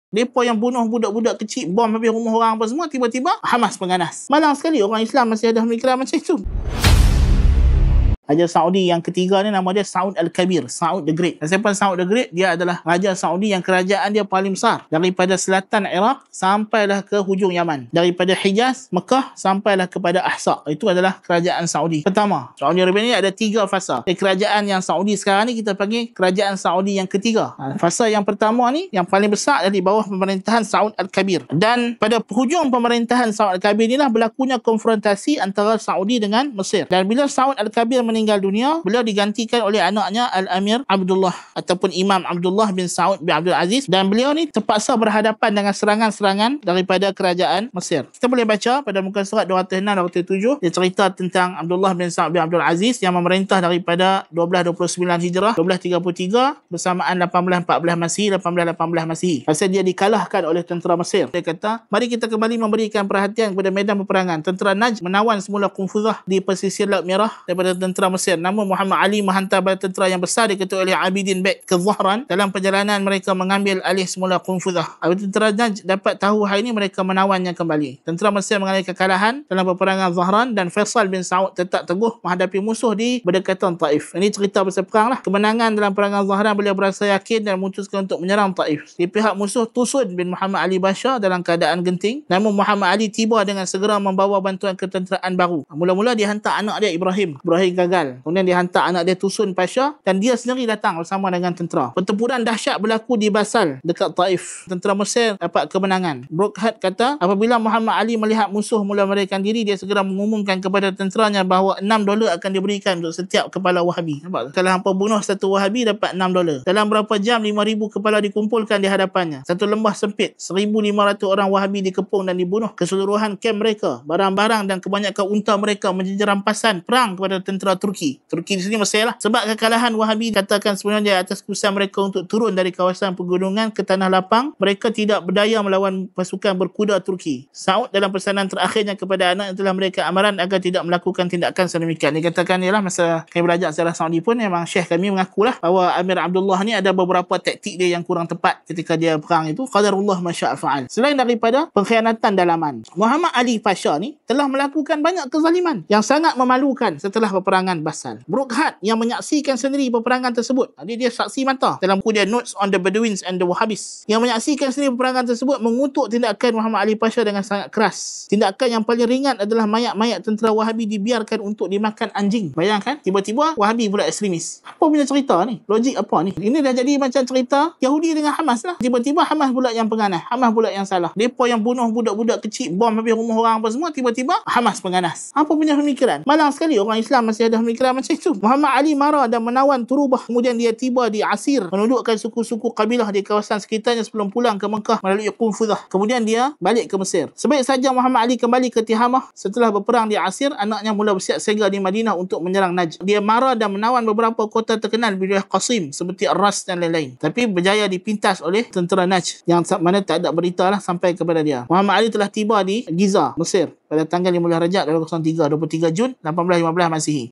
Mereka yang bunuh budak-budak kecil, bom habis rumah orang apa semua, tiba-tiba Hamas penganas. Malang sekali orang Islam masih ada pemikiran macam itu. Raja Saudi yang ketiga ni nama dia Saud Al-Kabir, Saud the Great. Dan siapa Saud the Great? Dia adalah Raja Saudi yang kerajaan dia paling besar. Daripada selatan Iraq sampailah ke hujung Yaman. Daripada Hijaz, Mekah sampailah kepada Ahsa. Itu adalah kerajaan Saudi. Pertama, Saudi Arabia ni ada 3 fasa. Kerajaan yang Saudi sekarang ni kita panggil kerajaan Saudi yang ketiga. Fasa yang pertama ni yang paling besar adalah di bawah pemerintahan Saud Al-Kabir. Dan pada hujung pemerintahan Saud Al-Kabir inilah berlakunya konfrontasi antara Saudi dengan Mesir. Dan bila Saud Al-Kabir meninggal dunia, beliau digantikan oleh anaknya Al-Amir Abdullah ataupun Imam Abdullah bin Saud bin Abdul Aziz, dan beliau ni terpaksa berhadapan dengan serangan-serangan daripada kerajaan Mesir. Kita boleh baca pada muka surat 206-207, dia cerita tentang Abdullah bin Saud bin Abdul Aziz yang memerintah daripada 1229 Hijrah 1233 bersamaan 1814 Masihi 1818 Masihi. Pasal dia dikalahkan oleh tentera Mesir. Dia kata, mari kita kembali memberikan perhatian kepada medan peperangan. Tentera Najd menawan semula Qunfuzah di pesisir Laut Merah daripada tentera Mesir. Namun Muhammad Ali menghantar bala tentera yang besar diketuai oleh Abidin Bek ke Zahran. Dalam perjalanan mereka mengambil alih semula Qunfuzah. Apabila tentera Najd dapat tahu hal ini, mereka menawannya kembali. Tentera Mesir mengalami kekalahan dalam peperangan Zahran dan Faisal bin Saud tetap teguh menghadapi musuh di berdekatan Taif. Ini cerita pasal perang lah. Kemenangan dalam peperangan Zahran, beliau berasa yakin dan memutuskan untuk menyerang Taif. Di pihak musuh, Tusun bin Muhammad Ali Basha dalam keadaan genting. Namun Muhammad Ali tiba dengan segera membawa bantuan ketenteraan baru. Mula-mula dihantar anak dia Ibrahim gagal. Kemudian dihantar anak dia Tusun Pasha dan dia sendiri datang bersama dengan tentera. Pertempuran dahsyat berlaku di Basal dekat Taif. Tentera Mesir dapat kemenangan. Brokhat kata, apabila Muhammad Ali melihat musuh mula melarikan diri, dia segera mengumumkan kepada tenteranya bahawa $6 akan diberikan untuk setiap kepala Wahabi. Nampak? Kalau hampa bunuh satu Wahabi dapat $6. Dalam berapa jam 5,000 kepala dikumpulkan di hadapannya. Satu lembah sempit, 1,500 orang Wahabi dikepung dan dibunuh. Keseluruhan kem mereka, barang-barang dan kebanyakan unta mereka menjadi rampasan perang kepada tentera Turki. Turki di sini Mesir lah. Sebab kekalahan Wahabi katakan sebenarnya atas keputusan mereka untuk turun dari kawasan pegunungan ke tanah lapang, mereka tidak berdaya melawan pasukan berkuda Turki. Saud dalam pesanan terakhirnya kepada anak telah memberikan amaran agar tidak melakukan tindakan sedemikian. Dia katakan ialah masa kami belajar sejarah Saudi pun memang Syekh kami mengakulah bahawa Amir Abdullah ni ada beberapa taktik dia yang kurang tepat ketika dia perang itu. Qadarullah masya'a fa'al. Selain daripada pengkhianatan dalaman, Muhammad Ali Pasha ni telah melakukan banyak kezaliman yang sangat memalukan setelah peperangan Basal. Brokhat yang menyaksikan sendiri peperangan tersebut, dia saksi mata dalam buku dia Notes on the Bedouins and the Wahhabis, yang menyaksikan sendiri peperangan tersebut, mengutuk tindakan Muhammad Ali Pasha dengan sangat keras. Tindakan yang paling ringan adalah mayat-mayat tentera Wahabi dibiarkan untuk dimakan anjing. Bayangkan, tiba-tiba Wahabi pula ekstremis. Apa punya cerita ni? Logik apa ni? Ini dah jadi macam cerita Yahudi dengan Hamas lah. Tiba-tiba Hamas pula yang penganas, Hamas pula yang salah. Mereka yang bunuh budak-budak kecil, bom habis rumah orang apa semua, tiba-tiba Hamas penganas. Apa punya pemikiran? Malang sekali orang Islam masih ada pemikiran macam itu. Muhammad Ali marah dan menawan Turubah. Kemudian dia tiba di Asir, menundukkan suku-suku kabilah di kawasan sekitarnya sebelum pulang ke Mekah melalui Qunfuzah. Kemudian dia balik ke Mesir. Sebaik saja Muhammad Ali kembali ke Tihamah setelah berperang di Asir, anaknya mula bersiap siaga di Madinah untuk menyerang Najd. Dia marah dan menawan beberapa kota terkenal di wilayah Qasim seperti Ar-Ras dan lain-lain. Tapi berjaya dipintas oleh tentera Najd yang mana tak ada berita lah sampai kepada dia. Muhammad Ali telah tiba di Giza, Mesir pada tanggal 15 Rajab 2003, 23 Jun 1815 Masihi.